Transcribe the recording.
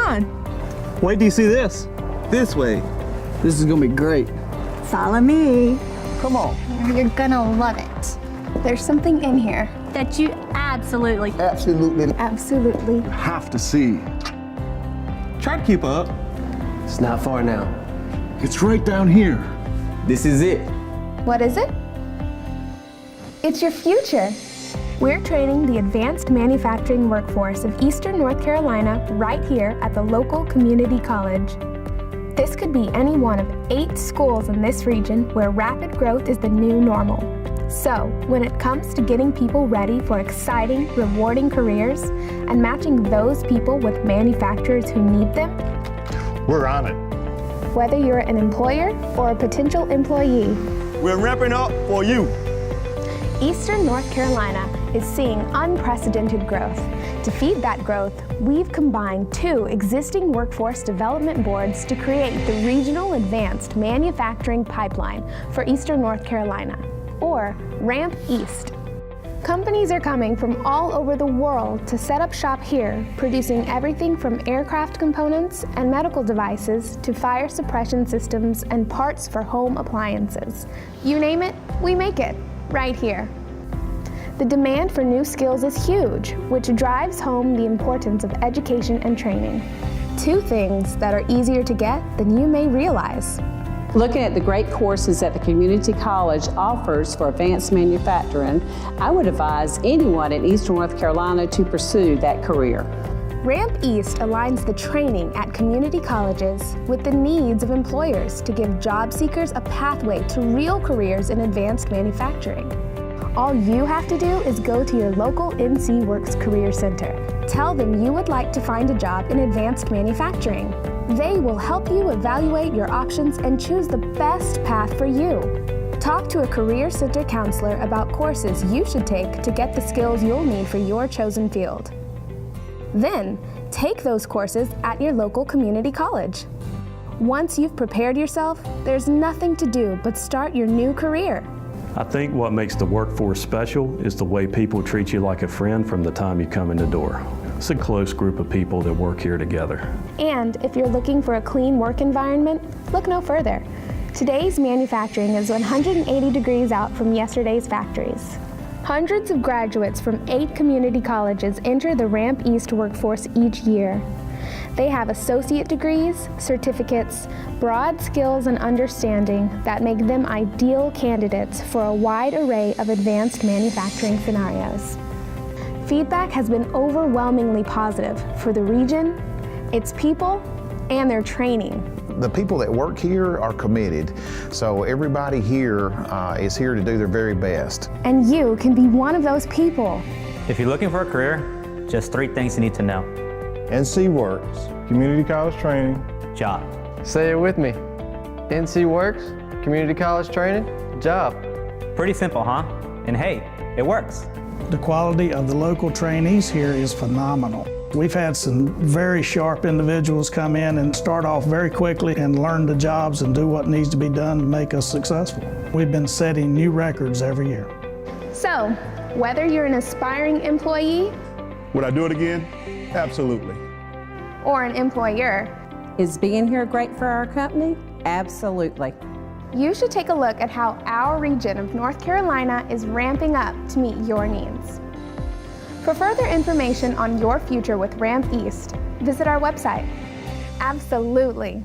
on. Wait till you see this. This way. This is gonna be great. Follow me. Come on. You're gonna love it. There's something in here that you absolutely Have to see. Try to keep up. It's not far now. It's right down here. This is it. What is it? It's your future. We're training the advanced manufacturing workforce of Eastern North Carolina right here at the local community college. This could be any one of 8 schools in this region where rapid growth is the new normal. So, when it comes to getting people ready for exciting, rewarding careers and matching those people with manufacturers who need them, We're on it. whether you're an employer or a potential employee, We're ramping up for you. Eastern North Carolina is seeing unprecedented growth. To feed that growth, we've combined 2 existing workforce development boards to create the Regional Advanced Manufacturing Pipeline for Eastern North Carolina, or RAMP East. Companies are coming from all over the world to set up shop here, producing everything from aircraft components and medical devices to fire suppression systems and parts for home appliances. You name it, we make it, right here. The demand for new skills is huge, which drives home the importance of education and training. 2 things that are easier to get than you may realize. Looking at the great courses that the community college offers for advanced manufacturing, I would advise anyone in Eastern North Carolina to pursue that career. RAMP East aligns the training at community colleges with the needs of employers to give job seekers a pathway to real careers in advanced manufacturing. All you have to do is go to your local NCWorks Career Center. Tell them you would like to find a job in advanced manufacturing. They will help you evaluate your options and choose the best path for you. Talk to a Career Center counselor about courses you should take to get the skills you'll need for your chosen field. Then, take those courses at your local community college. Once you've prepared yourself, there's nothing to do but start your new career. I think what makes the workforce special is the way people treat you like a friend from the time you come in the door. It's a close group of people that work here together. And if you're looking for a clean work environment, look no further. Today's manufacturing is 180 degrees out from yesterday's factories. Hundreds of graduates from 8 community colleges enter the RAMP East workforce each year. They have associate degrees, certificates, broad skills and understanding that make them ideal candidates for a wide array of advanced manufacturing scenarios. Feedback has been overwhelmingly positive for the region, its people, and their training. The people that work here are committed, so everybody here is here to do their very best. And you can be one of those people. If you're looking for a career, just 3 things you need to know. NCWorks, community college training. Job. Say it with me. NCWorks, community college training, job. Pretty simple, huh? And hey, it works. The quality of the local trainees here is phenomenal. We've had some very sharp individuals come in and start off very quickly and learn the jobs and do what needs to be done to make us successful. We've been setting new records every year. So, whether you're an aspiring employee Would I do it again? Absolutely. or an employer, Is being here great for our company? Absolutely. you should take a look at how our region of North Carolina is ramping up to meet your needs. For further information on your future with RAMP East, visit our website. Absolutely.